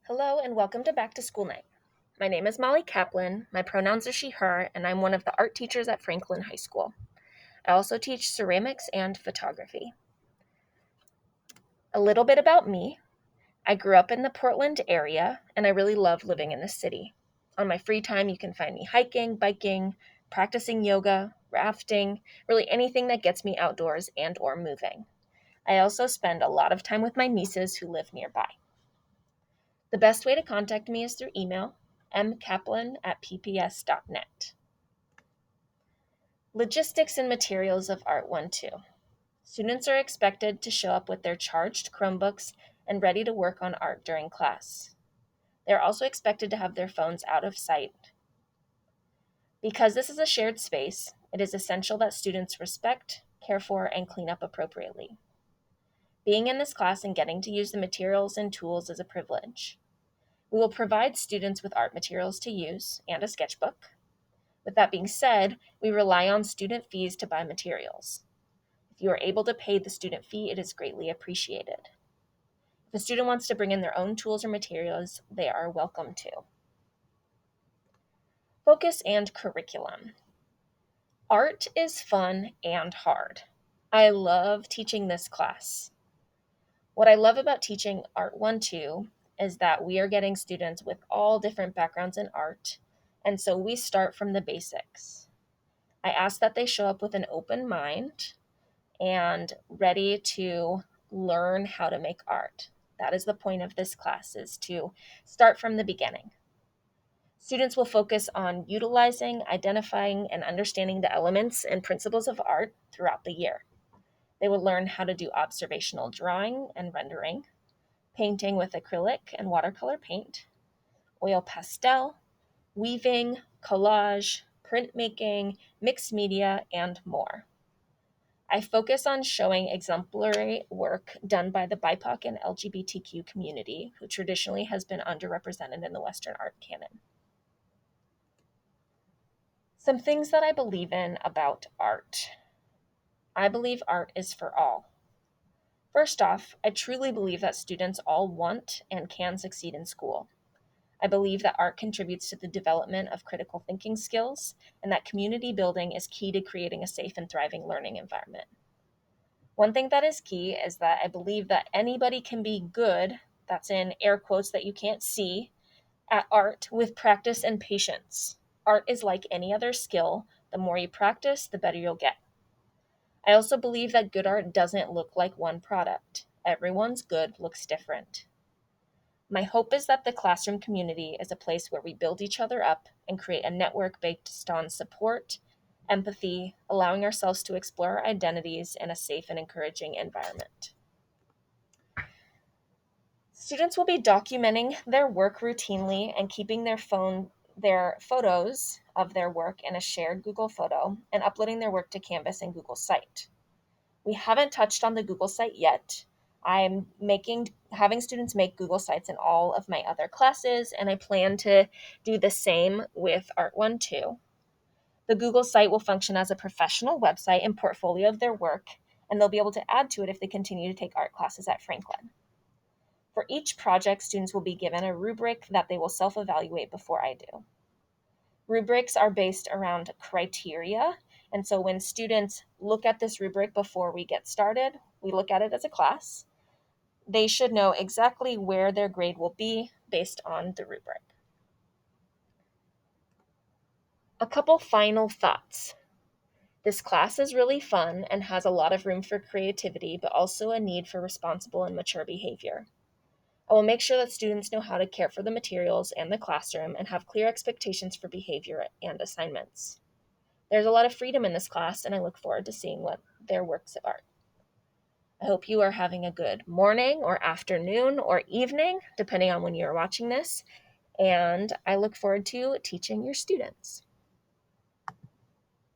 Hello and welcome to Back to School Night. My name is Molly Kaplan, my pronouns are she, her, and I'm one of the art teachers at Franklin High School. I also teach ceramics and photography. A little bit about me. I grew up in the Portland area and I really love living in the city. On my free time, you can find me hiking, biking, practicing yoga, rafting, really anything that gets me outdoors and or moving. I also spend a lot of time with my nieces who live nearby. The best way to contact me is through email, mkaplan@pps.net. Logistics and materials of Art 1-2. Students are expected to show up with their charged Chromebooks and ready to work on art during class. They are also expected to have their phones out of sight. Because this is a shared space, it is essential that students respect, care for, and clean up appropriately. Being in this class and getting to use the materials and tools is a privilege. We will provide students with art materials to use and a sketchbook. With that being said, we rely on student fees to buy materials. If you are able to pay the student fee, it is greatly appreciated. If a student wants to bring in their own tools or materials, they are welcome to. Focus and curriculum. Art is fun and hard. I love teaching this class. What I love about teaching Art 1-2 is that we are getting students with all different backgrounds in art, and so we start from the basics. I ask that they show up with an open mind and ready to learn how to make art. That is the point of this class, is to start from the beginning. Students will focus on utilizing, identifying, and understanding the elements and principles of art throughout the year. They will learn how to do observational drawing and rendering, painting with acrylic and watercolor paint, oil pastel, weaving, collage, printmaking, mixed media, and more. I focus on showing exemplary work done by the BIPOC and LGBTQ community, who traditionally has been underrepresented in the Western art canon. Some things that I believe in about art. I believe art is for all. First off, I truly believe that students all want and can succeed in school. I believe that art contributes to the development of critical thinking skills and that community building is key to creating a safe and thriving learning environment. One thing that is key is that I believe that anybody can be good, that's in air quotes that you can't see, at art with practice and patience. Art is like any other skill. The more you practice, the better you'll get. I also believe that good art doesn't look like one product. Everyone's good looks different. My hope is that the classroom community is a place where we build each other up and create a network based on support, empathy, allowing ourselves to explore our identities in a safe and encouraging environment. Students will be documenting their work routinely and keeping their photos of their work in a shared Google photo and uploading their work to Canvas and Google Site. We haven't touched on the Google Site yet. I'm having students make Google Sites in all of my other classes, and I plan to do the same with Art 1-2. The Google Site will function as a professional website and portfolio of their work, and they'll be able to add to it if they continue to take art classes at Franklin. For each project, students will be given a rubric that they will self-evaluate before I do. Rubrics are based around criteria, and so when students look at this rubric before we get started, we look at it as a class. They should know exactly where their grade will be based on the rubric. A couple final thoughts. This class is really fun and has a lot of room for creativity, but also a need for responsible and mature behavior. I will make sure that students know how to care for the materials and the classroom and have clear expectations for behavior and assignments. There's a lot of freedom in this class, and I look forward to seeing what their works of art. I hope you are having a good morning or afternoon or evening, depending on when you're watching this, and I look forward to teaching your students.